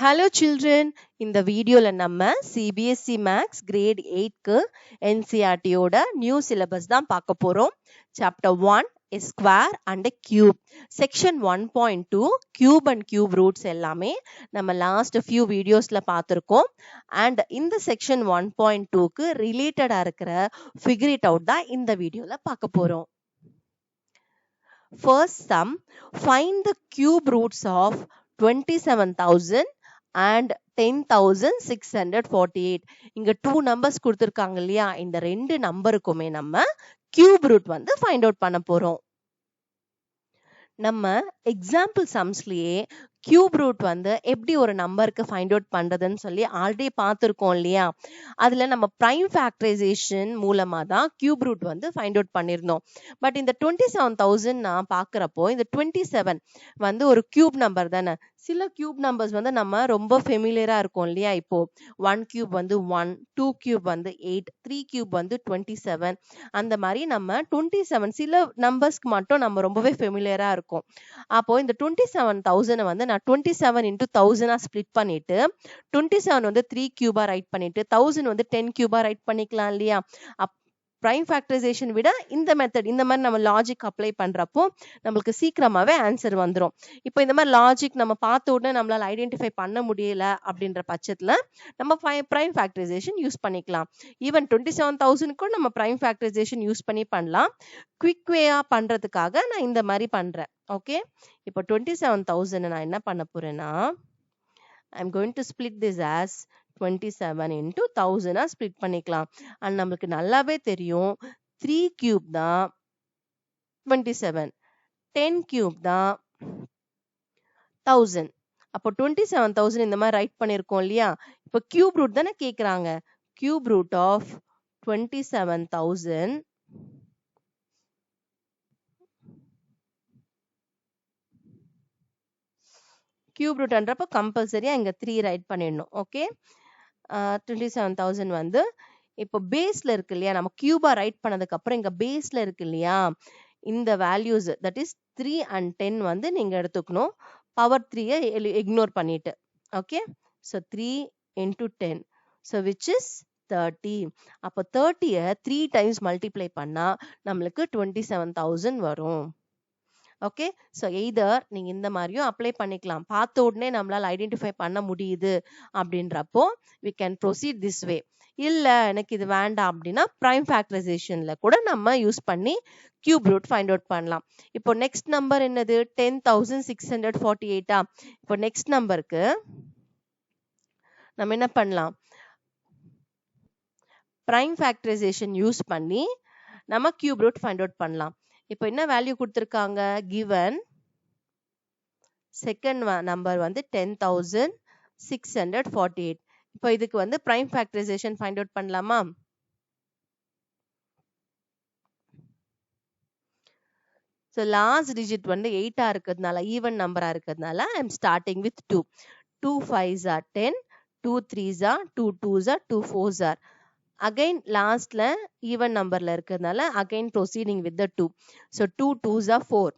Hello children, இந்த வீடியோல நம்ம CBSE Max grade 8க்கு NCERT ஓட நியூ சிலபஸ் தான் பார்க்க போறோம். Chapter 1 a square and a cube. Section 1.2 cube and cube roots எல்லாமே நம்ம லாஸ்ட் few வீடியோஸ்ல பார்த்திருக்கோம். And இந்த section 1.2க்கு ரிலேட்டடா இருக்கிற figure it out தான் இந்த வீடியோல பார்க்க போறோம். First sum, find the cube roots of 27,000 and 10,648. இங்க 2 numbers கொடுத்திருக்காங்க இல்லையா, இந்த ரெண்டு நம்பருக்குமே நம்ம cube root வந்து find out பண்ண போறோம். நம்ம எக்ஸாம்பிள் சம்ஸ்லயே கியூப் ரூட் வந்து எப்படி ஒரு நம்பருக்கு ஃபைண்ட் அவுட் பண்றதுன்னு சொல்லி ஆல்ரெடி பார்த்துருக்கோம் இல்லையா. அதுல நம்ம பிரைம் ஃபேக்டரைசேஷன் மூலமா தான் கியூப் ரூட் வந்து ஃபைண்ட் அவுட் பண்ணியிருந்தோம். பட் இந்த 27,000 நான் பார்க்குறப்போ இந்த 27 வந்து ஒரு கியூப் நம்பர் தானே. சில கியூப் நம்பர்ஸ் வந்து நம்ம ரொம்ப ஃபெமிலியரா இருக்கும் இல்லையா. இப்போ 1 கியூப் வந்து 1, 2 கியூப் வந்து 8, 3 கியூப் வந்து 27. அந்த மாதிரி நம்ம 27 சில நம்பர்ஸ்க்கு மட்டும் நம்ம ரொம்பவே ஃபெமிலியரா இருக்கும். அப்போ இந்த 27,000 வந்து நான் 27 into 1000 ஸ்பிளிட் பண்ணிட்டு 27 வந்து 3 கியூபா ரைட் பண்ணிட்டு 1000 வந்து 10 கியூபா ரைட் பண்ணிக்கலாம் இல்லையா. பிரைம் ஃபேக்டரைசேஷன் விட இந்த மெத்தட், இந்த மாதிரி நம்ம லாஜிக் அப்ளை பண்றப்போ நம்மளுக்கு சீக்கிரமாவே ஆன்சர் வந்துடும். இப்போ இந்த மாதிரி லாஜிக் நம்ம பார்த்த உடனே நம்மளால ஐடென்டிஃபை பண்ண முடியல அப்படின்ற பட்சத்துல நம்ம பிரைம் ஃபேக்டரைசேஷன் யூஸ் பண்ணிக்கலாம். ஈவன் 27,000க்கும் நம்ம பிரைம் ஃபேக்டரைசேஷன் யூஸ் பண்ணலாம். குவிக் வேயா பண்றதுக்காக நான் இந்த மாதிரி பண்றேன். ஓகே, இப்போ 27,000 நான் என்ன பண்ண போறேன்னா, I'm going to split this as 27 into 1000 split பண்ணிக்கலாம். அண்ட் நம்மளுக்கு நல்லாவே தெரியும் 3 கியூப் தான் 27, 10 கியூப் தான் 1000. அப்போ 27,000 இந்த மாதிரி ரைட் பண்ணிருக்கோம் இல்லையா. இப்போ கியூப் ரூட் தானே கேக்குறாங்க. கியூப் ரூட் ஆஃப் 27,000 கியூப் ரூட்ன்றப்ப கம்பல்சரியா இங்க 3 ரைட் பண்ணிடணும். ஓகே, 27,000 வந்து இப்போ பேஸ்ல இருக்கு இல்லையா, நம்ம கியூபா ரைட் பண்ணதுக்கு அப்புறம் இங்க பேஸ்ல இருக்கு இல்லையா, இந்த வேல்யூஸ் தட் இஸ் 3 and 10 வந்து நீங்க எடுத்துக்கணும். பவர் 3 இக்னோர் பண்ணிட்டு. Okay, so 3 into 10, so which is 30. அப்போ 30 3 times மல்டிப்ளை பண்ணா நம்மளுக்கு 27,000 வரும். ஓகே, ஸோ எய்தர் நீங்க இந்த மாதிரியும் அப்ளை பண்ணிக்கலாம். பார்த்த உடனே நம்மளால ஐடென்டிஃபை பண்ண முடியுது அப்படின்றப்போ we can proceed this way. இல்ல எனக்கு இது வேண்டாம் அப்படின்னா பிரைம் ஃபேக்டரைசேஷன்ல கூட நம்ம யூஸ் பண்ணி கியூப் ரூட் ஃபைண்ட் அவுட் பண்ணலாம். இப்போ நெக்ஸ்ட் நம்பர் என்னது, 10,648. இப்போ நெக்ஸ்ட் நம்பருக்கு நம்ம என்ன பண்ணலாம், பிரைம் ஃபேக்டரைசேஷன் யூஸ் பண்ணி நம்ம கியூப் ரூட் ஃபைண்ட் அவுட் பண்ணலாம். இப்போ என்ன வேல்யூ கொடுத்திருக்காங்க, கிவன் செகண்ட் நம்பர் வந்து 10,648. இப்போ இதுக்கு வந்து பிரைம் ஃபேக்டரைசேஷன் ஃபைண்ட் அவுட் பண்ணலாமா. ஸோ லாஸ்ட் டிஜிட் வந்து 8 இருக்கிறதுனால, ஈவன் நம்பரா இருக்கிறதுனால I am starting with 2. 2 5s are 10, 2 3s are 2 2s are 2 4s are. Again லாஸ்ட்ல ஈவன் நம்பர்ல இருக்கிறதுனால again proceeding with the 2. So 2 2s are 4.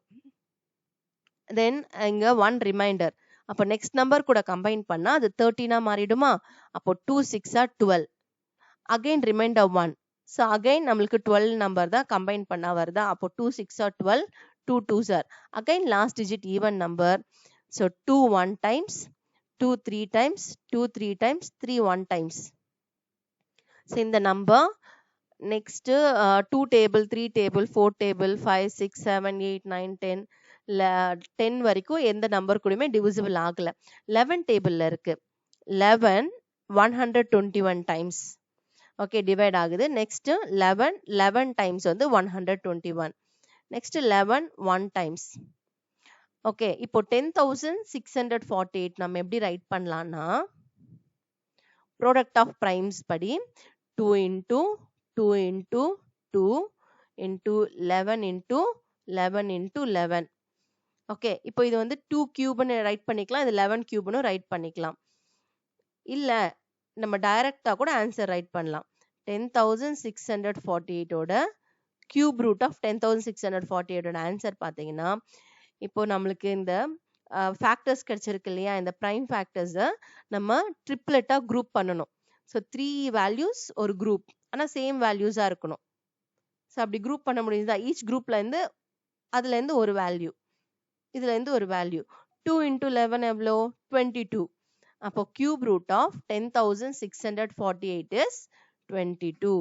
தென் இங்க 1 ரிமைண்டர். அப்போ நெக்ஸ்ட் நம்பர் கூட கம்பைன் பண்ணா அது 13 மாறிடுமா. அப்போ 2 6 are 12. Again reminder 1. So again நம்மளுக்கு 12 நம்பர் தான் கம்பைன் பண்ணா வருதா. அப்போ 2 6 are 12, 2 2s are. Again last digit even number. So 2 1 times, 2 3 times, 2 3 times, 3 1 times. So இந்த number next 2 table, 3 table, 4 table, 5 6 7 8 9 10 10 வரைக்கும் எந்த நம்பர் கூடயுமே டிவிசிபிள் ஆகல. 11 டேபிள்ல இருக்கு. 11 121 டைம்ஸ் ஓகே டிவைட் ஆகுது. நெக்ஸ்ட் 11 டைம்ஸ் வந்து 121. Next 11 1 times. ஓகே, இப்போ 10,648 நம்ம எப்படி ரைட் பண்ணலாம்னா, ப்ராடக்ட் ஆஃப் பிரைம்ஸ் படி 2 into 2 into 2 into 11 into 11 into 11. Okay, இப்போ இது வந்து 2 கியூப்னு ரைட் பண்ணிக்கலாம், இது 11 கியூப்னு ரைட் பண்ணிக்கலாம். இல்ல நம்ம டைரக்டா கூட ஆன்சர் ரைட் பண்ணலாம். 10,648 ஓட கியூப் ரூட் ஆஃப் 10,648 ஓட ஆன்சர் பாத்தீங்கன்னா, இப்போ நம்மளுக்கு இந்த ஃபேக்டர்ஸ் கிடைச்சிருக்கு இல்லையா, இந்த ப்ரைம் ஃபேக்டர்ஸை நம்ம ட்ரிப்லெட்டாக குரூப் பண்ணணும். ஸோ 3 வேல்யூஸ் ஒரு குரூப், ஆனால் சேம் வேல்யூஸாக இருக்கணும். ஸோ அப்படி குரூப் பண்ண முடியுதா, ஈச் குரூப்லேருந்து அதுலேருந்து ஒரு வேல்யூ, இதுலேருந்து ஒரு வேல்யூ. 2 into 11 எவ்வளோ, 22. அப்போ cube root of 10,648 is 22.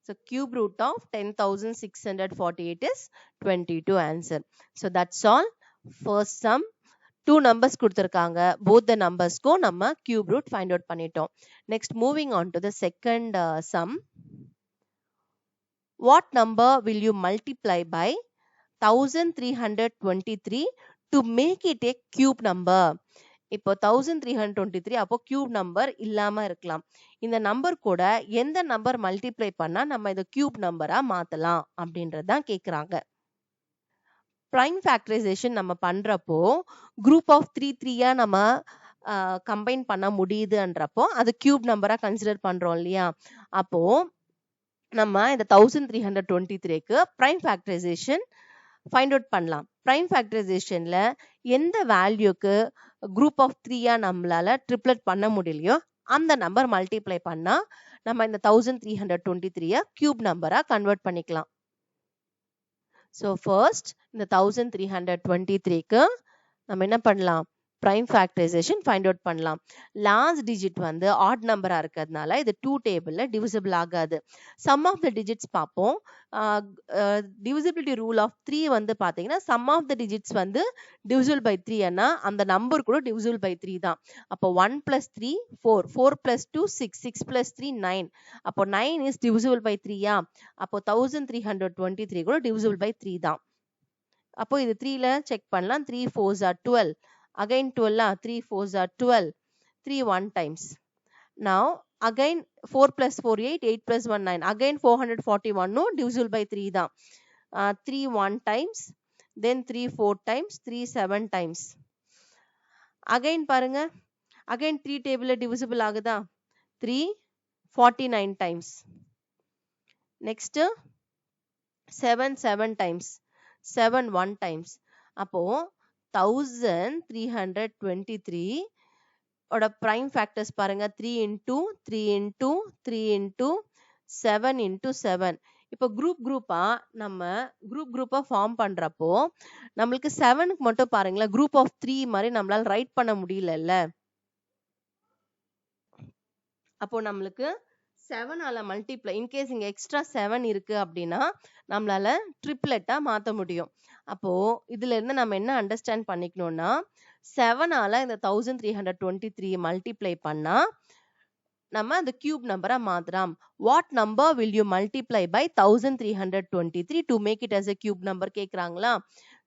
So cube root of 10,648 is 22 answer. So that's all. First sum. 2 numbers கொடுத்திருக்காங்க. Both the numbers ko நம்ம cube root find out பண்ணிட்டோம். Next moving on to the second sum. What number will you multiply by 1323 to make it a cube number? இப்போ 1323 அப்போ cube number இல்லாம இருக்கலாம். இந்த number கூட எந்த நம்பர் மல்டிப்ளை பண்ணா நம்ம இதை கியூப் நம்பரா மாத்தலாம் அப்படின்றதான் கேக்குறாங்க. பிரைம் ஃபேக்டரைசேஷன் நம்ம பண்றப்போ குரூப் ஆஃப் 3 நம்ம கம்பைன் பண்ண முடியுதுன்றப்போ அது கியூப் நம்பரா கன்சிடர் பண்றோம் இல்லையா. அப்போ நம்ம இந்த 1323க்கு பிரைம் ஃபேக்டரைசேஷன் ஃபைண்ட் அவுட் பண்ணலாம். பிரைம் ஃபேக்டரைசேஷன்ல எந்த வேல்யூக்கு குரூப் ஆஃப் 3 நம்மளால ட்ரிப்ளெட் பண்ண முடியலையோ அந்த நம்பர் மல்டிப்ளை பண்ணா நம்ம இந்த 1323 கியூப் நம்பரா கன்வெர்ட் பண்ணிக்கலாம். ஸோ ஃபர்ஸ்ட் இந்த 1323க்கு நம்ம என்ன பண்ணலாம், பிரைம் ஃபேக்டரைசேஷன் ஃபைண்ட் அவுட் பண்ணலாம். லாஸ்ட் டிஜிட் வந்து ஆட் நம்பரா இருக்கிறதுனால இது 2 டேபிள்ல டிவிசிபிள் ஆகாது. சம் ஆஃப் த டிஜிட்ஸ் பார்ப்போம். டிவிசிபிலிட்டி ரூல் ஆஃப் 3 வந்து பாத்தீங்கன்னா சம் ஆஃப் த டிஜிட்ஸ் வந்து டிவிசிபிள் பை 3 னா அந்த நம்பர் கூட டிவிசிபிள் பை 3 தான். அப்போ 1 + 3 4, 4 + 2 6, 6 + 3 9. அப்போ 9 இஸ் டிவிசிபிள் பை 3 அப்போ 1323 கூட டிவிசிபிள் பை 3 தான். அப்போ இது 3ல செக் பண்ணலாம். 3 4s are 12. Again 12 3 4s are 12. 3 1 times. Now again 4 + 4 8, 8 + 1 9. Again 441 no divisible by 3 தான். 3 1 times, then 3 4 times, 3 7 times. Again பாருங்க, again 3 table divisible ஆகுதா, 3 49 times. Next 7 7 times, 7 1 times. அப்போ 1323 ஓட prime factors பாருங்க, 3 into 3 into 3 into 7 into 7. இப்போ குரூப்பா நம்ம குரூப்பா ஃபார்ம் பண்றப்போ நம்மளுக்கு 7க்கு மட்டும் பாருங்களேன் குரூப் ஆஃப் 3 மாதிரி நம்மளால ரைட் பண்ண முடியலல்ல. அப்போ நம்மளுக்கு 7ஆல மல்டிப்ளை, இன்கேஸ் இங்க எக்ஸ்ட்ரா 7 இருக்கு அப்படின்னா நம்மளால ட்ரிப்லெட்டா மாத்த முடியும். அப்போ இதுல இருந்து நம்ம என்ன அண்டர்ஸ்டாண்ட் பண்ணிக்கணும்னா 7ஆல இந்த 1323 மல்டிப்ளை பண்ணா நம்ம அந்த கியூப் நம்பரா மாத்தலாம். What number will you multiply by 1323 to make it as a cube number கேக்குறாங்களா.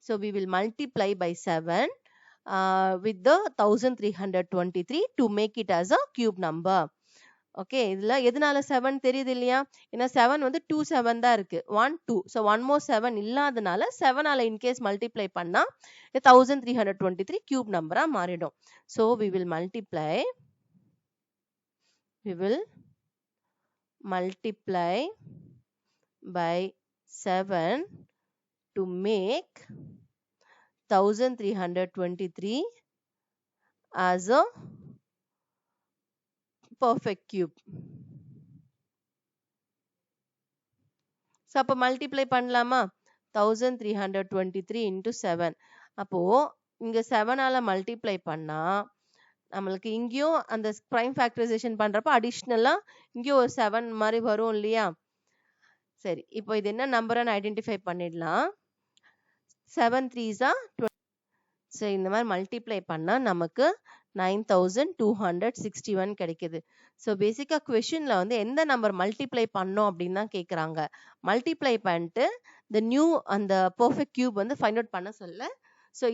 So we will multiply by 7 with the 1323 to make it as a cube number. Okay, இதுல எதனால 7 தெரியுது இல்லையா, ஏன்னா 7 வந்து 2 7 தான் இருக்கு, 1 2. ஸோ 1 more 7 இல்லாதனால 7ஆல இன்கேஸ் மல்டிப்ளை பண்ணா 1323 கியூப் நம்பரா மாறிடும். So we will multiply by 7 to make 1323 as a perfect cube. So அப்ப மல்டிப்ளை பண்ணலாமா, 1323 into 7. அப்போ இங்க 7ஆல மல்டிப்ளை பண்ணா நம்மளுக்கு இங்கேயும் அந்த பிரைம் ஃபேக்டரைசேஷன் பண்றப்ப அடிஷ்னலா இங்கேயும் ஒரு 7 மாதிரி வரும் இல்லையா. சரி, இப்போ இது என்ன நம்பர்னு ஐடென்டிஃபை பண்ணிடலாம். 7 3s are 20. சரி, இந்த மாதிரி மல்டிப்ளை பண்ணா நமக்கு 9261 கிடைக்குது. ஸோ பேசிக்கா கொஸ்டின்ல வந்து எந்த நம்பர் மல்டிப்ளை பண்ணோம் அப்படின்னு தான் கேட்குறாங்க. மல்டிப்ளை பண்ணிட்டு இந்த நியூ அந்த பர்ஃபெக்ட் கியூப் வந்து ஃபைண்ட் அவுட் பண்ண சொல்ல. ஸோ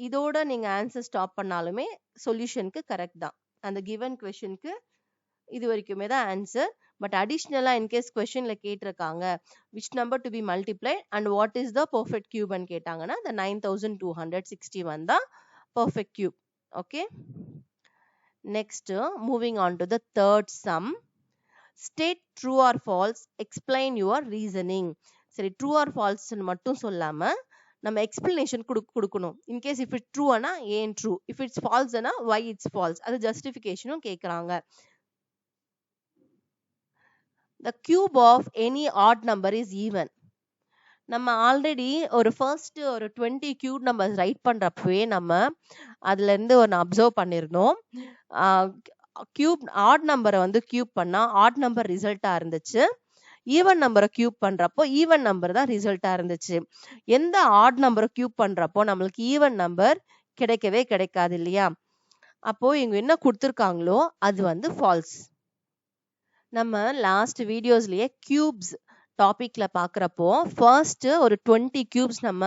இதோட நீங்க ஆன்சர் ஸ்டாப் பண்ணாலுமே சொல்யூஷனுக்கு கரெக்ட் தான். அந்த கிவன் கொஸ்டினுக்கு இது வரைக்குமே தான் ஆன்சர். பட் அடிஷ்னலா இன்கேஸ் கொஸ்டின்ல கேட்டிருக்காங்க which number to be multiply and what is the perfect கியூப்னு கேட்டாங்கன்னா இந்த 9261 தான் perfect cube. Okay, next moving on to the third sum. state true or false, explain your reasoning. சரி, true or false மட்டும் சொல்லாம நம்ம explanation கொடுக்கணும். In case if it's true ana ஏன் true, if it's false ana why it's false, அது justificationம் கேக்குறாங்க. The cube of any odd number is even. நம்ம already ஒரு ஃபர்ஸ்ட் ஒரு 20 கியூப் நம்பர்ஸ் ரைட் பண்றப்பவே நம்ம அதுல இருந்து ஒன்று அப்சர்வ் பண்ணிருந்தோம். கியூப் ஆட் நம்பரை வந்து கியூப் பண்ணா ஆட் நம்பர் ரிசல்ட்டா இருந்துச்சு. ஈவன் நம்பரை கியூப் பண்றப்போ ஈவன் நம்பர் தான் ரிசல்ட்டா இருந்துச்சு. எந்த ஆட் நம்பரை கியூப் பண்றப்போ நம்மளுக்கு ஈவன் நம்பர் கிடைக்கவே கிடைக்காது இல்லையா? அப்போ இவங்க என்ன கொடுத்துருக்காங்களோ அது வந்து ஃபால்ஸ். நம்ம லாஸ்ட் வீடியோஸ்லயே கியூப்ஸ் டாபிக்ல பாக்குறப்போ ஃபர்ஸ்ட் ஒரு 20 கியூப்ஸ் நம்ம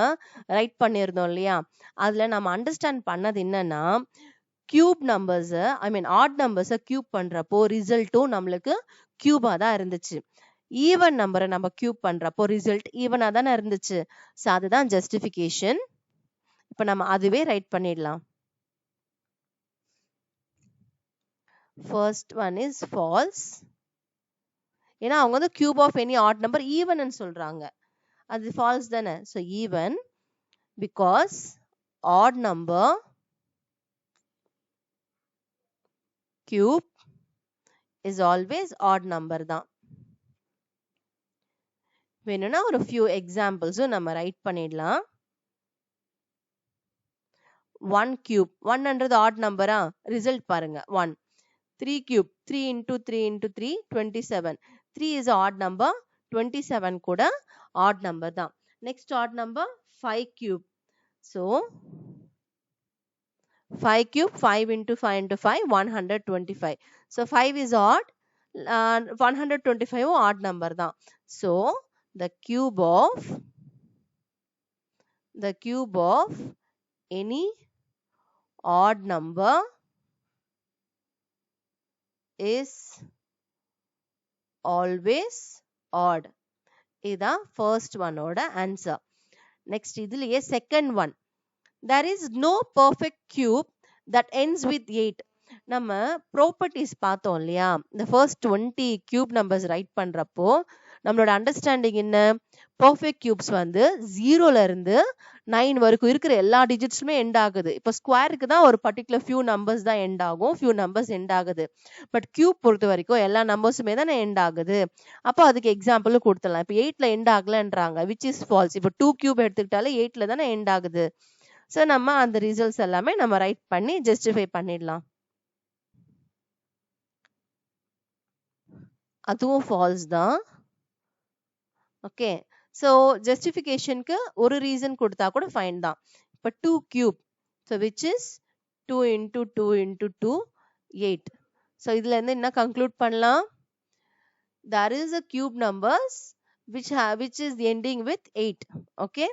ரைட் பண்ணியிருந்தோம் இல்லையா? அதுல நம்ம அண்டர்ஸ்டாண்ட் பண்ணது என்னன்னா கியூப் நம்பர்ஸ் ஐ மீன் ஆட் நம்பர்ஸை கியூப் பண்றப்போ ரிசல்ட்டும் நம்மளுக்கு கியூபா தான் இருந்துச்சு. ஈவன் நம்பரை நம்ம கியூப் பண்றப்போ ரிசல்ட் ஈவனா தானே இருந்துச்சு. ஸோ அதுதான் ஜஸ்டிஃபிகேஷன். இப்போ நம்ம அதுவே ரைட் பண்ணிடலாம். First one is false. ஏன்னா அவங்க வந்து cube of any odd number even சொல்றாங்க. அது ஃபால்ஸ் தானே. So even because odd number cube is always odd number தான். வேணும்னா ஒரு ஃபியூ எக்ஸாம்பிள்ஸும் நம்ம ரைட் பண்ணிடலாம். 1 கியூப் 100 ஆட் நம்பரா, ரிசல்ட் பாருங்க 1. 3 cube 3 into 3 into 3 27. 3 is odd number, 27 கூட odd number தான். Next odd number 5 cube. So 5 cube 5 into 5 into 5 125. So 5 is odd, 125 odd number தான். So the cube of any odd number is always odd. இதான் first one ஓட answer. Next இதுலயே second one. There is no perfect cube that ends with 8. நம்ம properties பார்த்தோம் இல்லையா? இந்த first 20 cube numbers right பண்றப்போ நம்மளோட அண்டர்ஸ்டாண்டிங் என்ன? பர்ஃபெக்ட் கியூப்ஸ் வந்து 0ல இருந்து 9 வரைக்கும் இருக்கிற எல்லா டிஜிட்ஸுமே எண்ட் ஆகுது. இப்போ ஸ்கொயருக்கு தான் ஒரு பர்டிகுலர் ஃபியூ நம்பர்ஸ் தான் எண்ட் ஆகும், ஃபியூ நம்பர்ஸ் எண்ட் ஆகுது. பட் கியூப் பொறுத்த வரைக்கும் எல்லா நம்பர்ஸுமே தானே எண்ட் ஆகுது. அப்போ அதுக்கு எக்ஸாம்பிள் கொடுத்துடலாம். இப்போ 8ல எண்ட் ஆகலன்றாங்க, விச் இஸ் ஃபால்ஸ். இப்போ 2 கியூப் எடுத்துக்கிட்டாலே 8ல தானே எண்ட் ஆகுது. ஸோ நம்ம அந்த ரிசல்ட்ஸ் எல்லாமே நம்ம ரைட் பண்ணி ஜஸ்டிஃபை பண்ணிடலாம். அதுவும் ஃபால்ஸ் தான். ஓகே, ஸோ ஜஸ்டிஃபிகேஷனுக்கு ஒரு ரீசன் கொடுத்தா கூட ஃபைன் தான். இப்போ 2 cube, so which is 2 into 2 into 2 8. So இதுல இருந்து என்ன கன்க்ளூட் பண்ணலாம்? there is a cube numbers which is ending with 8. Okay,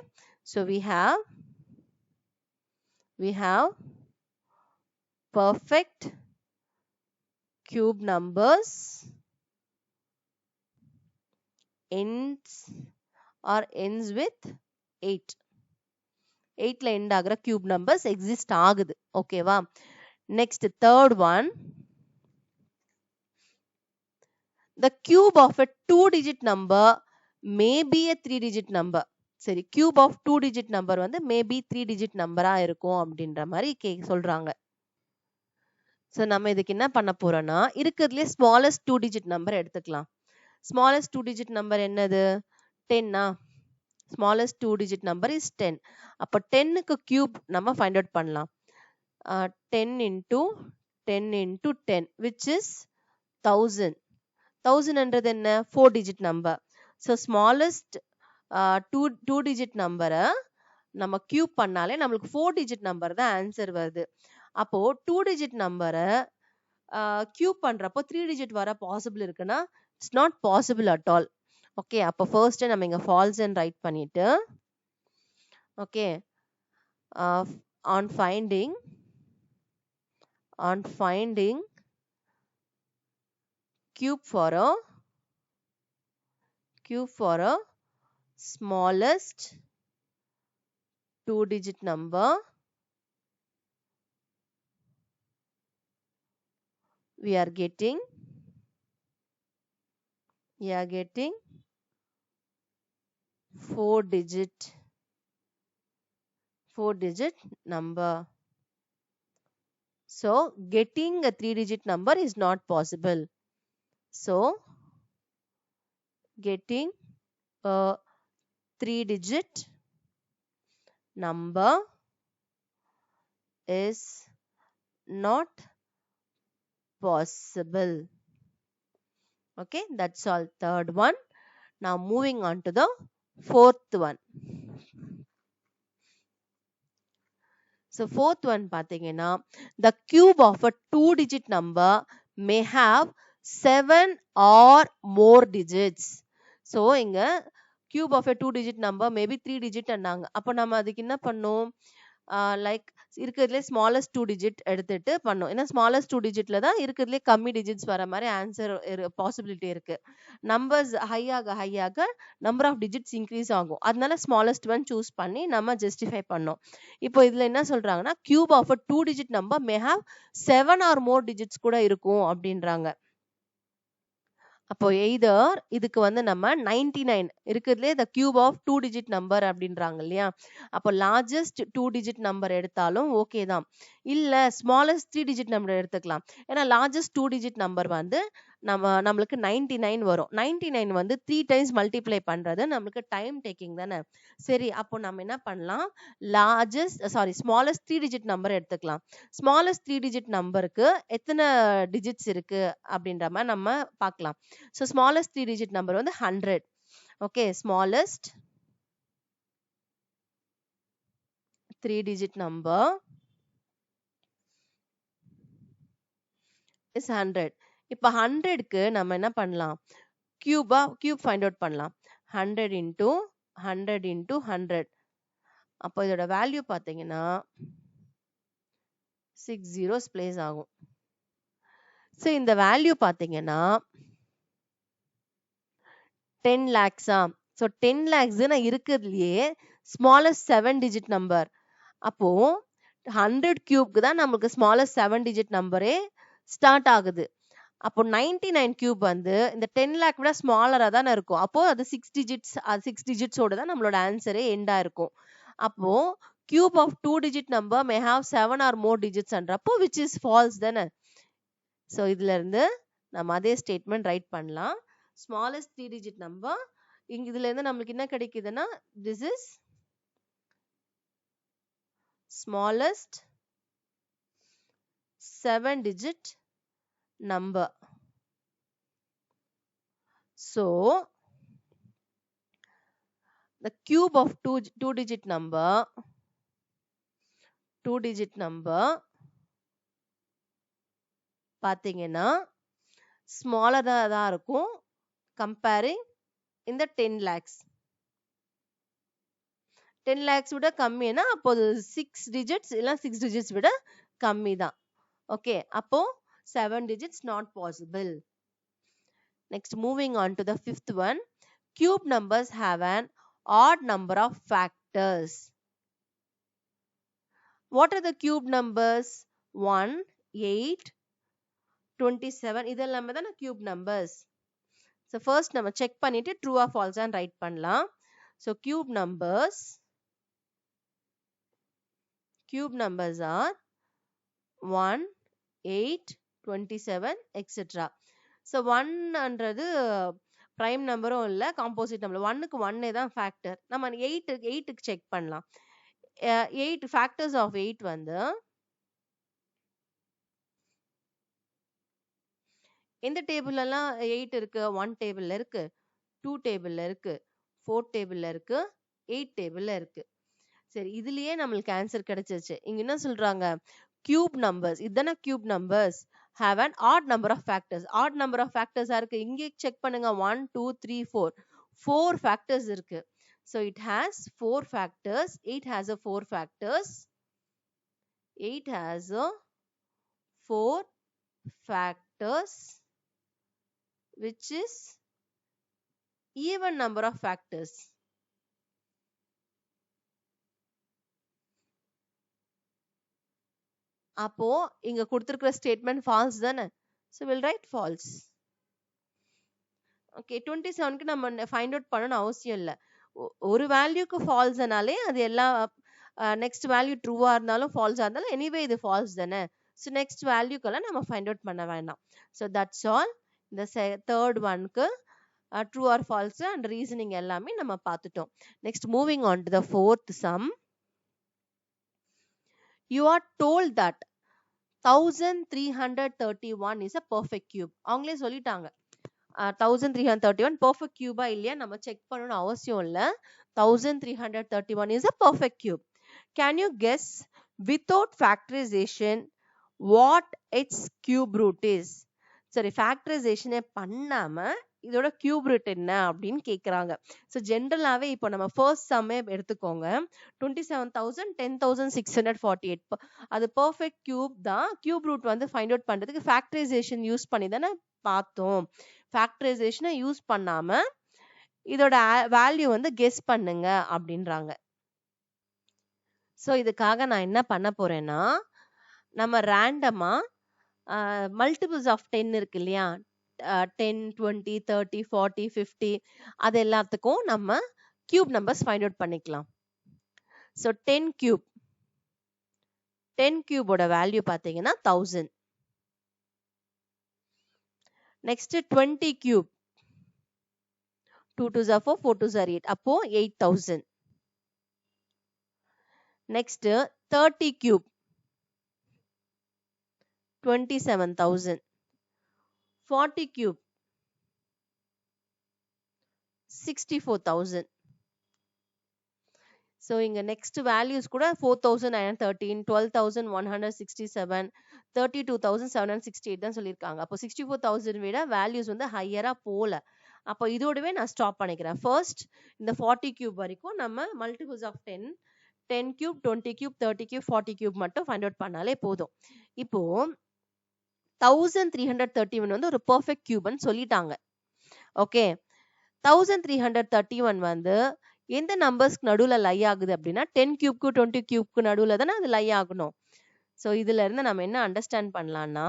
so we have perfect cube numbers ends with 8. 8ல end ஆகுற cube numbers exist ஆகுது. ஓகேவா? next third one, the cube of a 2-digit number may be a 3-digit number. சரி, cube of 2-digit number வந்து maybe 3-digit நம்பரா இருக்கும் அப்படின்ற மாதிரி சொல்றாங்க. ஸோ நம்ம இதுக்கு என்ன பண்ண போறோம்னா இருக்கிறதுலே ஸ்மாலஸ்ட் 2-digit நம்பர் எடுத்துக்கலாம். ஸ்மாலஸ்ட் 2-digit நம்பர் என்னது? 10. Smallest 2-digit number is 10. அப்போ 10க்கு கியூப் நம்ம ஃபைண்ட் அவுட் பண்ணலாம். 10 into 10 into 10 which is 1000. 1000ன்றது என்ன? 4-digit number. So smallest 2-digit நம்பரை நம்ம கியூப் பண்ணாலே நம்மளுக்கு 4-digit நம்பர் தான் ஆன்சர் வருது. அப்போ 2-digit நம்பரை கியூப் பண்றப்போ 3-digit வர பாசிபிள் இருக்குன்னா it's not possible at all. Okay, அப்போ ஃபர்ஸ்ட் நம்ம இங்க ஃபால்ஸ் ரைட் பண்ணிட்டு, okay, on finding cube for a smallest 2-digit number, we are getting you are getting 4-digit number. So getting a 3-digit number is not possible. So getting a 3-digit number is not possible. Okay, that's all. Third one. Now moving on to the fourth one. So fourth one பாத்தீங்கன்னா, the cube of a 2-digit number may have 7 or more digits. So இங்க cube of a 2-digit number maybe 3-digit அண்ணாங்க. அப்போ நம்ம அதுக்கு என்ன பண்ணோம்? Like இருக்கிறதுலே smallest 2-digit எடுத்துட்டு பண்ணோம். ஏன்னா ஸ்மாலஸ்ட் 2-digitல தான் இருக்கிறதுலே கம்மி டிஜிட்ஸ் வர மாதிரி ஆன்சர் பாசிபிலிட்டி இருக்கு. நம்பர்ஸ் ஹை ஆக நம்பர் ஆஃப் டிஜிட்ஸ் இன்க்ரீஸ் ஆகும். அதனால ஸ்மாலஸ்ட் ஒன் சூஸ் பண்ணி நம்ம ஜஸ்டிஃபை பண்ணோம். இப்போ இதுல என்ன சொல்றாங்கன்னா, cube of a 2-digit number may have 7 or more digits கூட இருக்கும் அப்படின்றாங்க. அப்போ எய்தர் இதுக்கு வந்து நம்ம 99 இருக்கிறதுலே the cube of 2-digit number அப்படின்றாங்க இல்லையா. அப்போ லார்ஜஸ்ட் 2-digit நம்பர் எடுத்தாலும் ஓகே தான். இல்ல ஸ்மாலஸ்ட் 3-digit நம்பர் எடுத்துக்கலாம். ஏன்னா லார்ஜஸ்ட் 2-digit நம்பர் வந்து நம்மளுக்கு 99 வரும். 99 வந்து 3 டைம்ஸ் மல்டிப்ளை பண்றது நம்மளுக்கு டைம் டேக்கிங் தானே. சரி, அப்போ நம்ம என்ன பண்ணலாம், ஸ்மாலஸ்ட் 3-digit நம்பர் எடுத்துக்கலாம். ஸ்மாலஸ்ட் 3-digit நம்பருக்கு எத்தனை டிஜிட்ஸ் இருக்கு அப்படின்ற மாதிரி நம்ம பார்க்கலாம். So smallest 3-digit number வந்து 100. Okay, smallest 3-digit number is 100. இப்போ 100க்கு நம்ம என்ன பண்ணலாம், கியூப் ஃபைண்ட் அவுட் பண்ணலாம். 100 into 100 into 100. அப்போ இதோட வேல்யூ பார்த்தீங்கன்னா 6 zeros பிளேஸ் ஆகும். ஸோ இந்த வேல்யூ பார்த்தீங்கன்னா 10 lakhs. ஸோ 10 lakhs இருக்கிறதுலயே ஸ்மாலஸ்ட் 7-digit நம்பர். அப்போ 100 கியூப்க்கு தான் நமக்கு ஸ்மாலஸ்ட் 7-digit நம்பரே ஸ்டார்ட் ஆகுது. அப்போ 99 கியூப் வந்து இந்த 10 lakh விட ஸ்மாலரா தானே இருக்கும். அப்போ அது 6 digitsோட தான் நம்மளோட ஆன்சரே எண்டா இருக்கும். அப்போ cube of 2-digit number may have 7 or more டிஜிட்ஸ்ன்றப்போ விச் இஸ் ஃபால்ஸ் தானே. ஸோ இதுல இருந்து நம்ம அதே ஸ்டேட்மெண்ட் ரைட் பண்ணலாம். ஸ்மாலஸ்ட் 3-digit நம்பர் இதுல இருந்து நம்மளுக்கு என்ன கிடைக்குதுன்னா, this is smallest 7-digit number. So the cube of 2-digit number பாத்தீங்கன்னா ஸ்மாலரா தான் இருக்கும் கம்பேரிங் இந்த 10 lakhs. 10 lakhs விட கம்மினா அப்போ 6 digits இல்ல 6 digits விட கம்மி தான். ஓகே, அப்போ 7 digits not possible. Next, moving on to the fifth one. Cube numbers have an odd number of factors. What are the cube numbers? 1, 8, 27. இதெல்லாம் தான் cube numbers. So first நம்ம check பண்ணிட்டு true or false and write பண்ணலாம். So cube numbers are 1, 8, 27, etc. So 1ன்றது prime நம்பரும் இல்ல composite number. 1க்கு 1 தான் factor. நம்ம 8க்கு செக் பண்ணலாம். 8 factors of 8 வந்து எந்த டேபிள்ல எல்லாம் 8 இருக்கு? 1 டேபிள்ல இருக்கு, 2 டேபிள்ல இருக்கு, 4 டேபிள்ல இருக்கு, 8 டேபிள்ல இருக்கு. சரி, இதுலயே நம்மளுக்கு ஆன்சர் கிடைச்சிருச்சு. இங்க என்ன சொல்றாங்க, கியூப் நம்பர்ஸ், இதுதானே cube numbers, have an odd number of factors. odd number of factors இருக்கு. இங்கே செக் பண்ணுங்க, 1, 2, 3, 4. 4 factors இருக்கு. So it has 4 factors. 8 has a 4 factors. 8 has a 4 factors, which is even number of factors. அப்போ இங்க கொடுத்திருக்கிற statement false தானே. So we'll write false. Okay 27க்கு நம்ம ஃபைண்ட் அவுட் பண்ணணும் அவசியம் இல்லை. ஒரு வேல்யூக்கு ஃபால்ஸ்னாலே அது எல்லா நெக்ஸ்ட் வேல்யூ ட்ரூவா இருந்தாலும் ஃபால்ஸா இருந்தாலும் எனிவே இது ஃபால்ஸ் தானே. ஸோ நெக்ஸ்ட் வேல்யூக்கெல்லாம் நம்ம ஃபைண்ட் அவுட் பண்ண வேண்டாம். So that's all. இந்த தேர்ட் ஒன்க்கு true or false and reasoning எல்லாமே நம்ம பார்த்துட்டோம். Next moving on to the fourth sum. You are told that 1331 is a perfect cube. அவங்களே சொல்லிட்டாங்க 1331 perfect cube இல்லையா நம்ம செக் பண்ணணும் அவசியம் இல்லை. 1331 is a perfect cube. Can you guess without factorization what its cube root is? சரி, ஃபேக்டரைசேஷனே பண்ணாம இதோட கியூப் ரூட் என்ன அப்படின்னு கேக்குறாங்க. ஸோ ஜென்ரலாவே இப்போ நம்ம ஃபர்ஸ்ட் சம்மே எடுத்துக்கோங்க. 27,000 10,648 அது பெர்ஃபெக்ட் கியூப் தான். கியூப் ரூட் வந்து ஃபைண்ட் அவுட் பண்றதுக்கு ஃபேக்டரைசேஷன் யூஸ் பண்ணி தானே பார்த்தோம். ஃபேக்டரைசேஷனை யூஸ் பண்ணாம இதோட வேல்யூ வந்து கெஸ் பண்ணுங்க அப்படின்றாங்க. ஸோ இதுக்காக நான் என்ன பண்ண போறேன்னா, நம்ம ரேண்டமா மல்டிபிள்ஸ் ஆஃப் 10 இருக்கு இல்லையா, 10 20 30 40 50 அது எல்லாத்துக்கும் நம்ம கியூப் நம்பர்ஸ் ஃபைண்ட் அவுட் பண்ணிக்கலாம். ஸோ 10 கியூபோட வேல்யூ பார்த்தீங்கன்னா 1000. Next 20 cube 2 2s are 4 4 2s are 8 அப்போ 8000. Next 30 cube 27,000. 40 cube 64,000. So இங்க next values கூட 4,913, 12,167, 32,768 தான் சொல்லியிருக்காங்க. அப்போ 64,000 விட values வந்து ஹையரா போல. அப்போ இதோடவே நான் ஸ்டாப் பண்ணிக்கிறேன். ஃபர்ஸ்ட் இந்த 40 கியூப் வரைக்கும் நம்ம multiples of 10 cube 20 cube 30 cube 40 cube மட்டும் ஃபைண்ட் அவுட் பண்ணாலே போதும். இப்போ 1331 வந்து ஒரு பெர்ஃபெக்ட் கியூப்னு சொல்லிட்டாங்க. ஓகே, 1331 வந்து எந்த நம்பர்ஸ்க்கு நடுவுல லை ஆகுது அப்படின்னா 10 கியூப்க்கு 20 கியூப்க்கு நடுவுல தானே அது லை ஆகணும். ஸோ இதுல இருந்து நம்ம என்ன அண்டர்ஸ்டாண்ட் பண்ணலாம்னா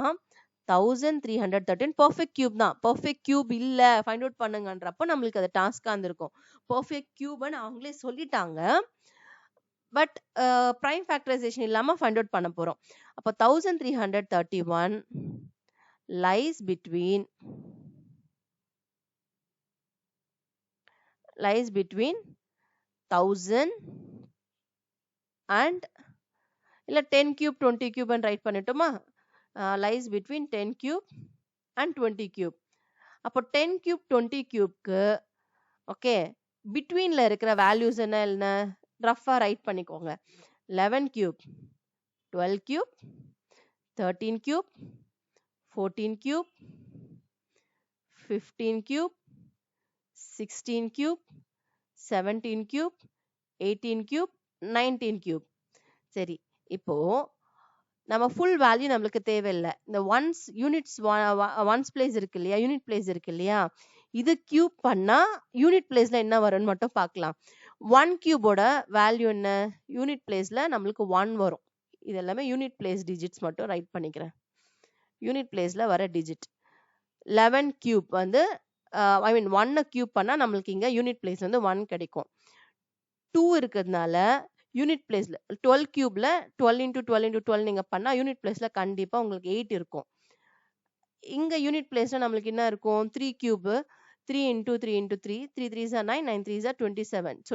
1313 பெர்ஃபெக்ட் கியூப் தான். பெர்ஃபெக்ட் கியூப் இல்ல ஃபைண்ட் அவுட் பண்ணுங்கன்றப்போ நம்மளுக்கு அது டாஸ்கா இருந்திருக்கும். பெர்ஃபெக்ட் கியூப்னு அவங்களே சொல்லிட்டாங்க. பட் பிரைம் ஃபேக்டரைசேஷன் இல்லாம ஃபைண்ட் அவுட் பண்ண போறோம். அப்போ 1331 lies between 1000 and இல்ல 10 cube 20 cube and ரைட் பண்ணிட்டோமா. lies between 10 cube and 20 cube. அப்போ 10 cube 20 cubeக்கு ஓகே பிட்வீன்ல இருக்கிற வேல்யூஸ் என்ன ரஃபா ரைட் பண்ணிக்கோங்க. 11 cube 12 cube 13 cube 14 cube 15 cube 16 cube 17 cube 18 cube 19 cube. சரி, இப்போ நம்ம ஃபுல் வேல்யூ நம்மளுக்கு தேவையில்லை. இந்த ஒன்ஸ் பிளேஸ் இருக்கு இல்லையா, யூனிட் பிளேஸ் இருக்கு இல்லையா, இது கியூப் பண்ணா யூனிட் பிளேஸ்ல என்ன வரும்னு மட்டும் பார்க்கலாம். 1 கியூபோட வேல்யூ என்ன, யூனிட் பிளேஸ்ல நம்மளுக்கு 1 வரும். இது எல்லாமே யூனிட் பிளேஸ் டிஜிட்ஸ் மட்டும் ரைட் பண்ணிக்கிறேன். யூனிட் பிளேஸ்ல வர டிஜிட் 11 கியூப் வந்து ஐ மீன் 1 கியூப் பண்ணா நம்மளுக்கு இங்க யூனிட் பிளேஸ் வந்து 1 கிடைக்கும். 2 இருக்கிறதுனால யூனிட் பிளேஸ்ல 12 கியூப்ல 12 into 12 into 12 நீங்க பண்ணா யூனிட் பிளேஸ்ல கண்டிப்பா உங்களுக்கு 8 இருக்கும். இங்க யூனிட் பிளேஸ்ல நம்மளுக்கு என்ன இருக்கும், 3 cube 3 into 3 into 3 3 3s are 9 9 3s are 27. so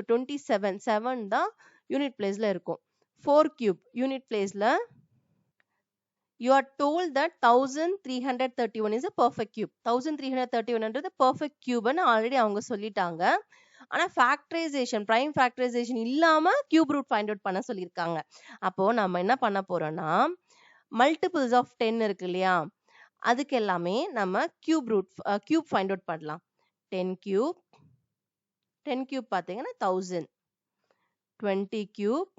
7 தான் யூனிட் பிளேஸ்ல இருக்கும். 4 கியூப் யூனிட் பிளேஸ்ல you are told that 1331 is a perfect cube. 1331 ன்றது perfect cube ன்னு ஆல்ரெடி அவங்க சொல்லிட்டாங்க. ஆனா ஃபேக்டரைசேஷன் பிரைம் ஃபேக்டரைசேஷன் இல்லாம கியூப் ரூட் ஃபைண்ட் அவுட் பண்ண சொல்லியிருக்காங்க. அப்போ நம்ம என்ன பண்ண போறோம்னா மல்டிபிள்ஸ் ஆஃப் 10 இருக்கு இல்லையா, அதுக்கு எல்லாமே நம்ம கியூப் ஃபைண்ட் அவுட் பண்ணலாம். 10 கியூப் பாத்தீங்கன்னா 1000, 20 cube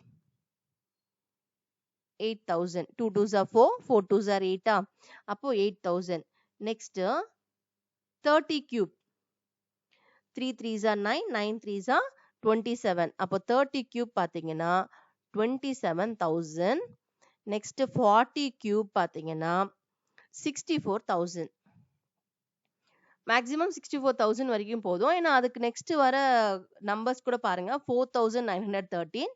8000, 2 2s are 4 4 2s are 8 அப்போ 8000. Next 30 cube 3 3s are 9 9 3s are 27. அப்போ 30 கியூப் பாத்தீங்கன்னா 27,000. நெக்ஸ்ட் 40 கியூப் பாத்தீங்கன்னா 64,000. மேக்ஸிமம் 64,000 வரைக்கும் போதும். ஏன்னா அதுக்கு நெக்ஸ்ட் வர நம்பர்ஸ் கூட பாருங்க. 4,913,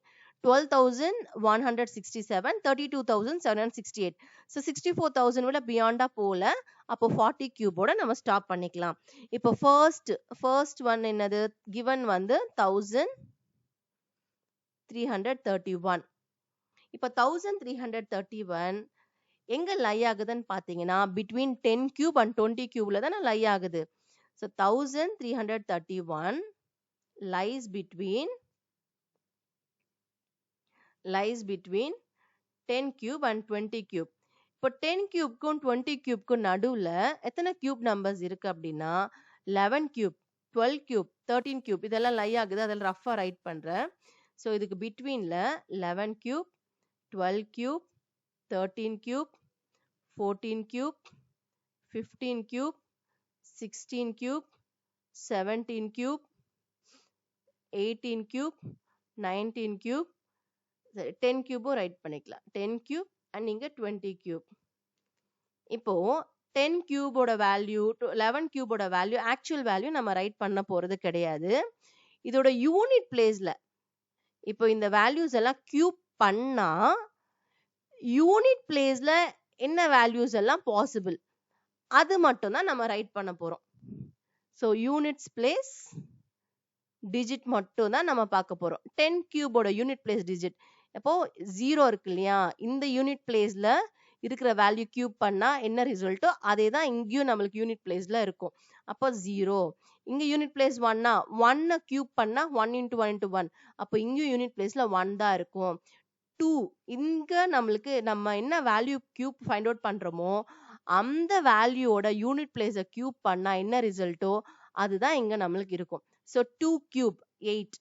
12,167, 32,768. ஸோ 64,000 விட பியாண்டா போல. அப்போ 40 கியூபோட நம்ம ஸ்டாப் பண்ணிக்கலாம். இப்போ ஃபர்ஸ்ட் ஒன் என்னது? கிவன் வந்து 1331. இப்போ 1331 எங்க லை ஆகுதுன்னு பாத்தீங்கன்னா between 10 cube and 20 cubeல தான் லை ஆகுது. So 1331 lies between 10 cube and 20 cube. இப்போ 10 cubeக்கும் 20 cubeக்கும் நடுவுல எத்தனை cube numbers இருக்கு அப்படின்னா 11 cube, 12 cube, 13 cube இதெல்லாம் லை ஆகுது. அதில் ரஃபா ரைட் பண்றேன். ஸோ இதுக்கு பிட்வீன்ல 11 cube, 12 cube, 13 cube, 14 cube, 15 cube, 16 cube, 17 cube, 18 cube, 19 cube, 10 cube right பண்ணிக்கலாம். 10 cube and இங்க 20 cube. இப்போ 10 cube value 11 cube value actual value நம்ம ரைட் பண்ண போறது கிடையாது. இதோட யூனிட் பிளேஸ்ல இப்போ இந்த வேல்யூஸ் எல்லாம் கியூப் பண்ணா யூனிட் பிளேஸ்ல என்ன வேல்யூஸ் எல்லாம் பாசிபிள் அது மட்டும் தான் நம்ம ரைட் பண்ண போறோம். ஸோ யூனிட்ஸ் பிளேஸ் டிஜிட் மட்டும் தான் நம்ம பார்க்க போறோம். 10 கியூபோட யூனிட் பிளேஸ் டிஜிட் அப்போ 0 இருக்கு இல்லையா? இந்த யூனிட் பிளேஸ்ல இருக்கிற வேல்யூ கியூப் பண்ணா என்ன ரிசல்ட்டோ அதே தான் இங்கேயும் நம்மளுக்கு யூனிட் பிளேஸ்ல இருக்கும். அப்போ 0. இங்க யூனிட் பிளேஸ் 1னா 1 கியூப் பண்ணா 1 into 1 into 1. அப்போ இங்கேயும் யூனிட் பிளேஸ்ல 1 தான் இருக்கும். 2 இங்க நம்மளுக்கு நம்ம என்ன வேல்யூ கியூப் ஃபைண்ட் அவுட் பண்றோமோ அந்த வேல்யூவோட யூனிட் பிளேஸை கியூப் பண்ணா என்ன ரிசல்ட்டோ அதுதான் இங்க நம்மளுக்கு இருக்கும். So 2 cube 8.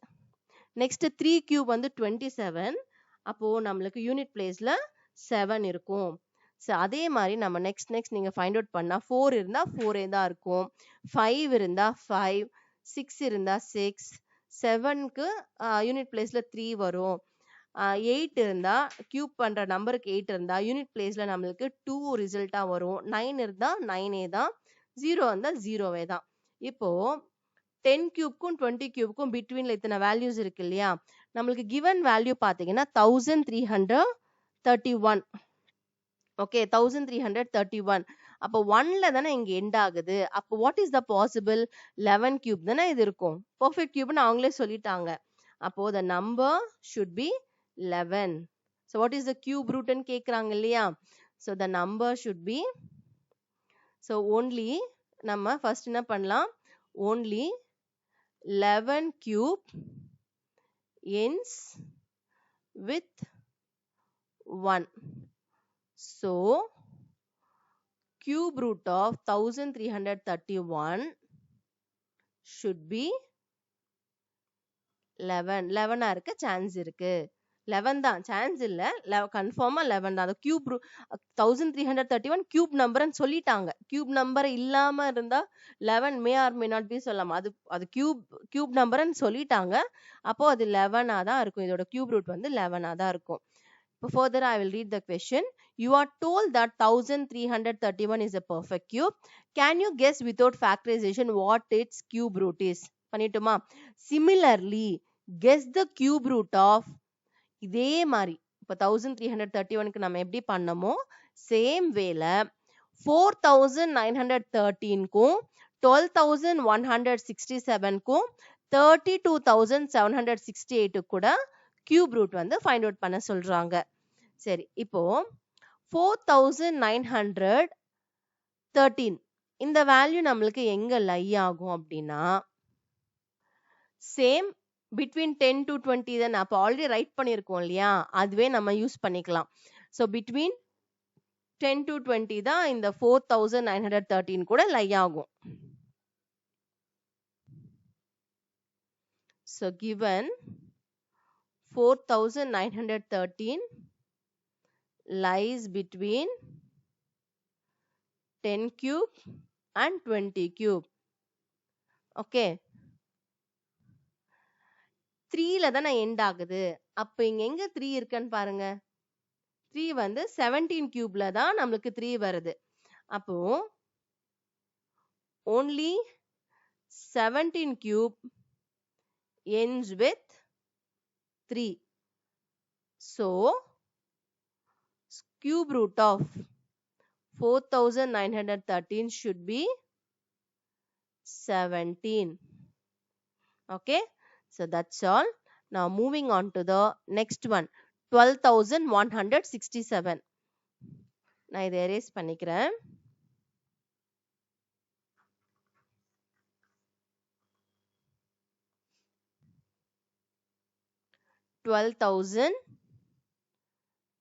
நெக்ஸ்ட் 3 கியூப் வந்து 27. அப்போ நம்மளுக்கு யூனிட் பிளேஸ்ல 7 இருக்கும். ஸோ அதே மாதிரி நம்ம நெக்ஸ்ட் நீங்க ஃபைண்ட் அவுட் பண்ணா 4 இருந்தா 4 தான் இருக்கும், 5 இருந்தா 5, 6 இருந்தா 6, 7க்கு யூனிட் பிளேஸ்ல 3 வரும், 8 இருந்தா கியூப் பண்ற நம்பருக்கு 8 இருந்தா யூனிட் பிளேஸ்ல நம்மளுக்கு 2 ரிசல்ட்டா வரும், 9 இருந்தா 9 தான், 0 இருந்தா 0 தான். இப்போ 10 கியூப்க்கும் 20 கியூப்க்கும் பிட்வீன்ல இத்தனை வேல்யூஸ் இருக்கு இல்லையா? நம்மளுக்கு கிவன் வேல்யூ பாத்தீங்கன்னா 1331. ஓகே, 1331. அப்போ 1ல தானே இங்க எண்ட் ஆகுது. அப்போ what is the possible? 11 cube தானே இது இருக்கும். பெர்ஃபெக்ட் கியூப்னு அவங்களே சொல்லிட்டாங்க. அப்போ the number should be 11. So what is the cube root ன்னு கேக்குறாங்க இல்லையா? So the number should be, so only நம்ம first என்ன பண்ணலாம்? only 11 cube ends with 1. So cube root of 1331 should be 11. 11 இருக்க சான்ஸ் இருக்கு. 11 தான், சான்ஸ் இல்ல, கன்ஃபார்மா 11 தான். கியூப் 1331 கியூப் நம்பர்னு சொல்லிட்டாங்க. கியூப் நம்பர் இல்லாம இருந்தா 11 மே ஆர் மே நாட் பி சொல்லலாம். அது கியூப் நம்பர்னு சொல்லிட்டாங்க. அப்போ அது 11 தான் இருக்கும். இதோட கியூப் ரூட் வந்து 11 தான் இருக்கும். Further, I will read the question. You are told that 1331 is a perfect cube. Can you guess without factorization what its cube root is? பண்ணிட்டுமா? Similarly, guess the cube root of, இதே மாதிரி இப்போ 1331க்கு நம்ம எப்படி பண்ணமோ same வேல 4913க்கும் 12167க்கும் 32768 கூட cube root வந்து find out பண்ண சொல்றாங்க. சரி, இப்போ 4913 இந்த வேல்யூ நம்மளுக்கு எங்க லை ஆகும் அப்படின்னா சேம் பிட்வீன் 10 to 20 தான். அப்போ ஆல்ரெடி ரைட் பண்ணியிருக்கோம் இல்லையா? அதுவே நம்ம யூஸ் பண்ணிக்கலாம். ஸோ பிட்வீன் 10 to 20 தான் இந்த 4913 கூட லை ஆகும். So given 4913 lies between 10 cube and 20 cube. Okay, 3ல தானே எண்ட் ஆகுது. அப்ப இங்க எங்க 3 இருக்குன்னு பாருங்க. 3 வந்து 17 கியூப்ல தான் நம்மளுக்கு 3 வருது. அப்போ only 17 cube ends with 3. So cube root of 4913 should be 17. Okay, so that's all. Now moving on to the next one, 12,167. நான் இதை erase பண்ணிக்கிறேன்.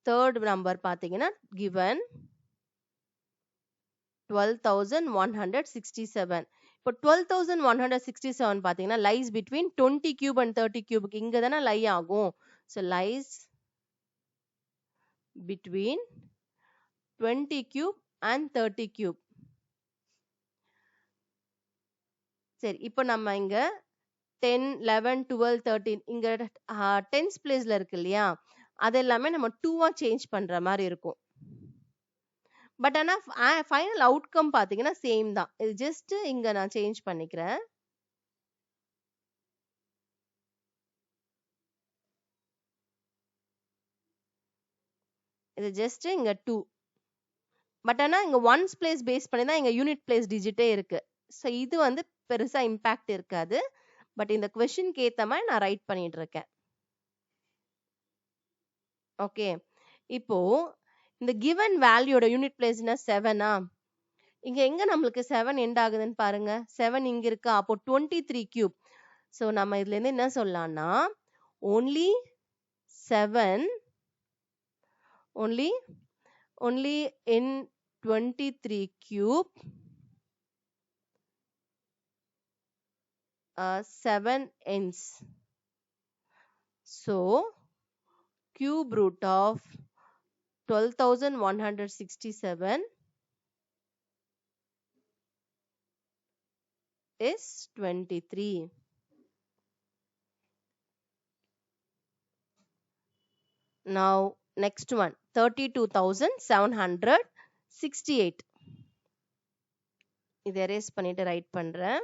third number பார்த்தீங்கன்னா given 12,167. இப்போ 12,167 பார்த்தீங்கன்னா lies between 20 cube and 30 cube. இங்க தானே lie ஆகும். So lies between 20 cube and 30 cube. சரி, இப்போ நம்ம இங்க 10, 11, 12, 13 இங்க tens placeல இருக்கு இல்லையா, அது எல்லாமே நம்ம 2-ஆ சேஞ்ச் பண்ற மாதிரி இருக்கும். பட் ஆனா ஃபைனல் அவுட்கம் பாத்தீங்கன்னா சேம் தான். இது ஜஸ்ட் இங்க நான் சேஞ்ச் பண்ணிக்கிறேன். இது ஜஸ்ட் இங்க 2. பட் ஆனா இங்க ஒன்ஸ் பிளேஸ் பேஸ் பண்ணி தான் இங்க யூனிட் பிளேஸ் டிஜிட்டே இருக்கு. ஸோ இது வந்து பெருசா இம்பாக்ட் இருக்காது. பட் இந்த கொஸ்டினுக்கு ஏத்த மாதிரி நான் ரைட் பண்ணிட்டு இருக்கேன். ஓகே, இப்போ இந்த given வேல்யூட யூனிட் பிளேஸ்னா 7ஆ, இங்க எங்க நம்மளுக்கு 7 எண்ட் ஆகுதுன்னு பாருங்க. 7 இங்க இருக்கா, அப்போ 23 கியூப். சோ நம்ம இதுல இருந்து என்ன சொல்லலாம்னா only 7 only in 23 cube 7 ends. So cube root of 12,167 is 23. Now next one, 32,768. இதை erase பண்ணிட்டு ரைட் பண்றேன்.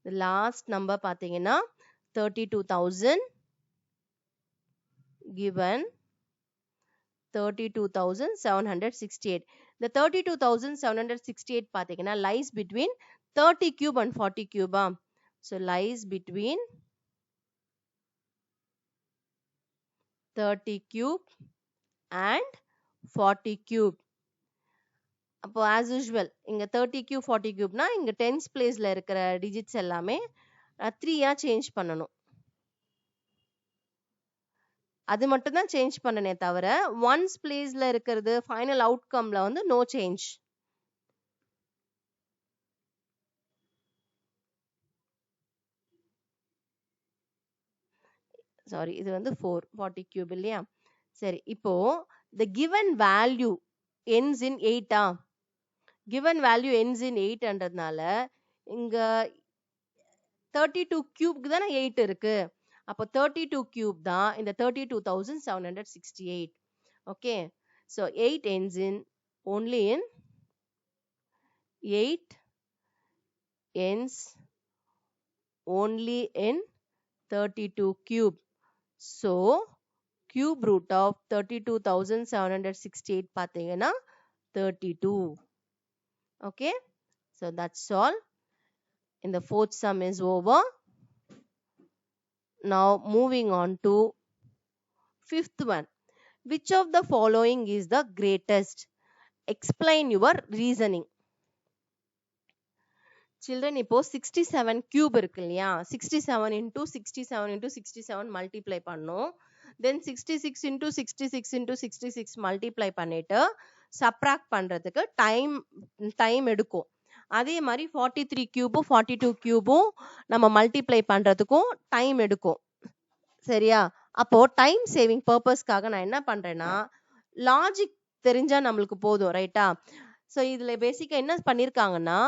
The last number பாத்தீங்கன்னா 32,000 given 32,768. The 32,768 பாத்தீங்கன்னா lies between 30 cube and 40 cube. So lies between 30 cube and 40 cube. அப்போ as usual இங்க 30 cube 40 cubeனா இங்க tens placeல இருக்கிற digits எல்லாமே 3-ஆ சேஞ்ச் பண்ணணும். அது மட்டும் தான் சேஞ்ச் பண்ணனே தவிர ஒன்ஸ் பிளேஸ்ல இருக்கிறது ஃபைனல் அவுட்கம்ல வந்து நோ சேஞ்ச். சாரி, இது வந்து 40 கியூப் இல்லையா. சரி, இப்போ the given value ends in 8. given value ends in 8ன்றதுனால இங்க 32 கியூப்க்கு தானே 8 இருக்கு. அப்போ 32 கியூப் தான் இந்த 32,768. Okay, so 8 ends in only in 8 ends only in 32 cube. So cube root of 32,768 பாத்தீங்கன்னா 32. Okay, so that's all. In the fourth sum is over. Now moving on to fifth one. Which of the following is the greatest? Explain your reasoning. Children, இப்போ 67 cube இருக்கு இல்லையா, 67 into 67 into 67 multiply பண்ணோம். Then 66 into 66 into 66 multiply பண்ணிட்டு subtract பண்றதுக்கு time எடுக்கும். அதே மாதிரி 43 cube 42 cube நம்ம மல்டிப்ளை பண்றதுக்கும் டைம் எடுக்கும். சரியா, அப்போ டைம் சேவிங் பர்பஸ்க்காக நான் என்ன பண்றேன்னா லாஜிக் தெரிஞ்சா நம்மளுக்கு போதும். ரைட்டா, ஸோ இதுல பேசிக்கா என்ன பண்ணிருக்காங்கன்னா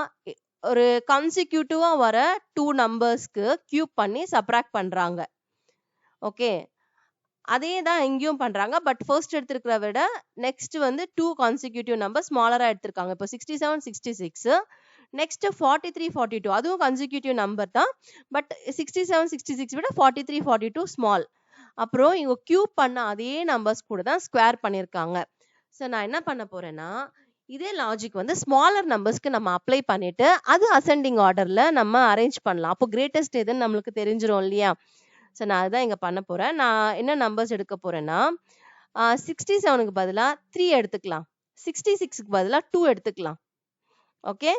ஒரு கன்சிக்யூட்டிவா வர 2 நம்பர்ஸ்க்கு கியூப் பண்ணி சப்ராக்ட் பண்றாங்க. ஓகே, அதே தான் இங்கேயும் பண்றாங்க. பட் ஃபர்ஸ்ட் எடுத்திருக்கிற விட நெக்ஸ்ட் வந்து 2 கான்சிக்யூட்டிவ் நம்பர் ஸ்மாலரா எடுத்திருக்காங்க. இப்போ 67 66 நெக்ஸ்ட் 43 42 அதுவும் கான்சிக்யூட்டிவ் நம்பர் தான். பட் 67 66 விட 43 42 ஸ்மால். அப்புறம் இவங்க கியூப் பண்ண அதே நம்பர்ஸ் கூட தான் ஸ்கொயர் பண்ணியிருக்காங்க. ஸோ நான் என்ன பண்ண போறேன்னா இதே லாஜிக் வந்து ஸ்மாலர் நம்பர்ஸ்க்கு நம்ம அப்ளை பண்ணிட்டு அது அசெண்டிங் ஆர்டர்ல நம்ம அரேஞ்ச் பண்ணலாம். அப்போ கிரேட்டஸ்ட் எதுன்னு நம்மளுக்கு தெரிஞ்சிடும் இல்லையா? ஸோ நான் அதுதான் இங்க பண்ண போறேன். நான் என்ன நம்பர்ஸ் எடுக்க போறேன்னா 67க்கு பதிலா 3 எடுத்துக்கலாம், 66க்கு பதிலா 2 எடுத்துக்கலாம். ஓகே,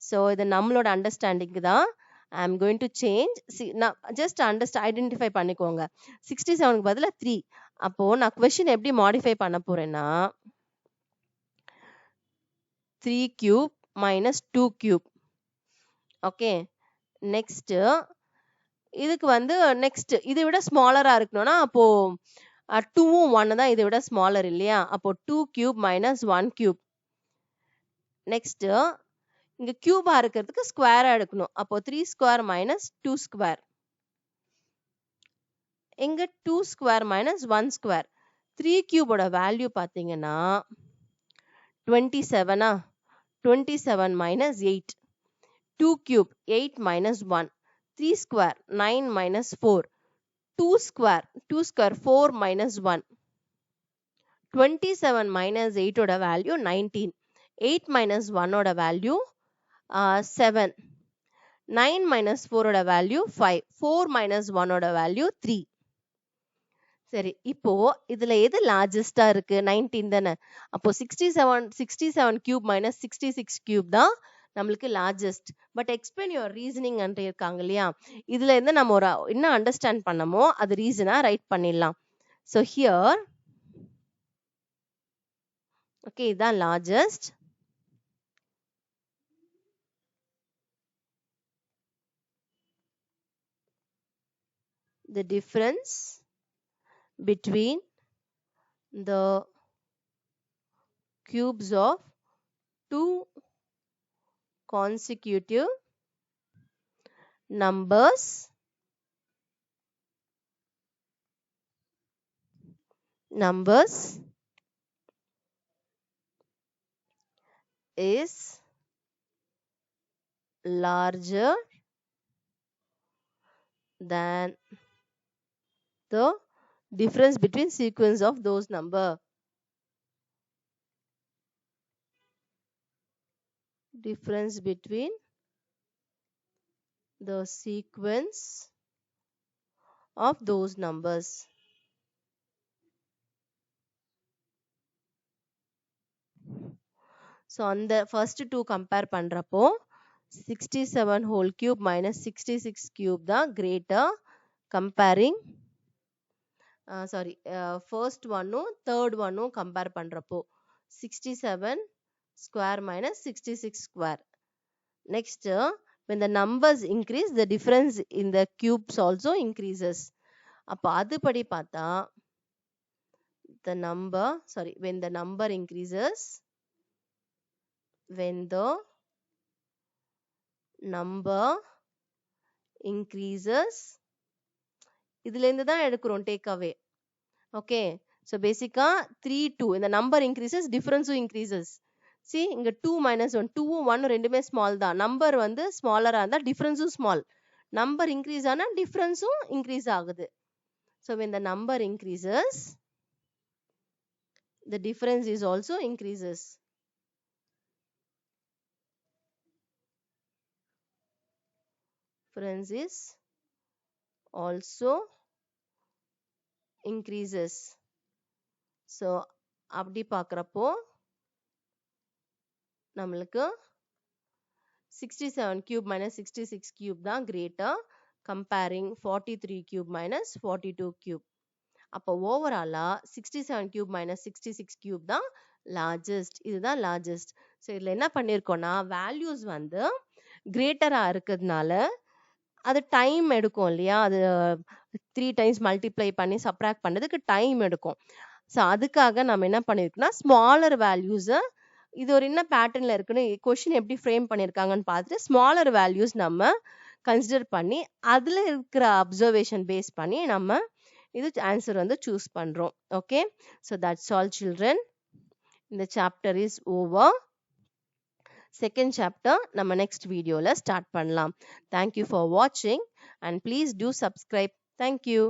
ஸோ இது நம்மளோட அண்டர்ஸ்டாண்டிங்க்கு தான். I am going to change. நான் ஜஸ்ட் ஐடென்டிஃபை பண்ணிக்கோங்க. 67க்கு பதிலா 3. அப்போ நான் கொஸ்டின் எப்படி மாடிஃபை பண்ண போறேன்னா 3 cube minus 2 cube. Okay, next இதுக்கு வந்து நெக்ஸ்ட் இதை விட ஸ்மாலரா இருக்கணும்னா அப்போ 2ம் 1 தான் இதை விட ஸ்மாலர் இல்லையா? அப்போ 2 cube minus 1 cube. நெக்ஸ்ட் இங்க கியூபா இருக்கிறதுக்கு ஸ்கொயரா எடுக்கணும். அப்போ 3 square minus 2 square. இங்க 2 square minus 1 square. 3 cube ஓட வேல்யூ பாத்தீங்கன்னா 27. 27 minus 8. 2 cube 8 minus 1. 3 square 9 minus 4. 2 square 4 minus 1. 27 minus 8 ஓட வேல்யூ 19. 8 minus 1 ஓட வேல்யூ 7. 9 minus 4 ஓட வேல்யூ 5. 4 minus 1 ஓட வேல்யூ 3. சரி, இப்போ இதுல எது லார்ஜஸ்டா இருக்கு? 19 தானே. அப்போ 67 cube minus 66 cube தான் நம்மளுக்கு largest. But explain your reasoning என்று இருக்காங்க இல்லையா? இதுல இருந்து நம்ம ஒரு என்ன அண்டர்ஸ்டாண்ட் பண்ணமோ அது ரீசனா ரைட் பண்ணிடலாம். ஸோ ஹியர் ஓகே, இதுதான் largest. The difference between the cubes of two consecutive numbers is larger than the difference between sequence of those number. Difference between the sequence of those numbers. So on the first two compare பண்றப்போ 67 whole cube minus 66 cube தான் greater comparing first one-உம் third one-உம் compare பண்றப்போ 67 square minus 66 square. Next, when the numbers increase, the difference in the cubes also increases. அப்போ அதுபடி பார்த்தா when the number increases, இதுல இருந்து தான் எடுக்கிறோம் டேக் அவே. ஓகே, so பேசிக்கா 3 2 இந்த நம்பர் increases, difference-உம் increases. see இங்க 2 minus 1, 2ம் 1 ரெண்டுமே ஸ்மால் தான். நம்பர் வந்து ஸ்மாலரா இருந்தா difference-உம் ஸ்மால். நம்பர் இன்க்ரீஸ் ஆனா difference-உம் இன்க்ரீஸ் ஆகுது. so when the number increases, the difference is also increases. Difference is also increases. so அப்படி பார்க்கறப்போ நம்மளுக்கு 67 cube minus 66 cube தான் greater comparing 43 cube minus 42 cube. அப்போ ஓவராலா 67 cube minus 66 cube தான் largest. இதுதான் largest. ஸோ இதில் என்ன பண்ணியிருக்கோம்னா வேல்யூஸ் வந்து கிரேட்டரா இருக்கிறதுனால அது டைம் எடுக்கும் இல்லையா? அது 3 times மல்டிப்ளை பண்ணி சப்ராக்ட் பண்ணதுக்கு டைம் எடுக்கும். ஸோ அதுக்காக நம்ம என்ன பண்ணியிருக்கோம்னா ஸ்மாலர் வேல்யூஸை இது ஒரு என்ன பேட்டர்ன்ல இருக்குன்னு கொஸ்டின் எப்படி ஃப்ரேம் பண்ணியிருக்காங்கன்னு பார்த்துட்டு ஸ்மாலர் வேல்யூஸ் நம்ம கன்சிடர் பண்ணி அதில் இருக்கிற அப்சர்வேஷன் பேஸ் பண்ணி நம்ம இது ஆன்சர் வந்து சூஸ் பண்றோம். Okay, so that's all children. இந்த chapter is over. Second chapter நம்ம next videoல start பண்ணலாம். Thank you for watching and please do subscribe. Thank you.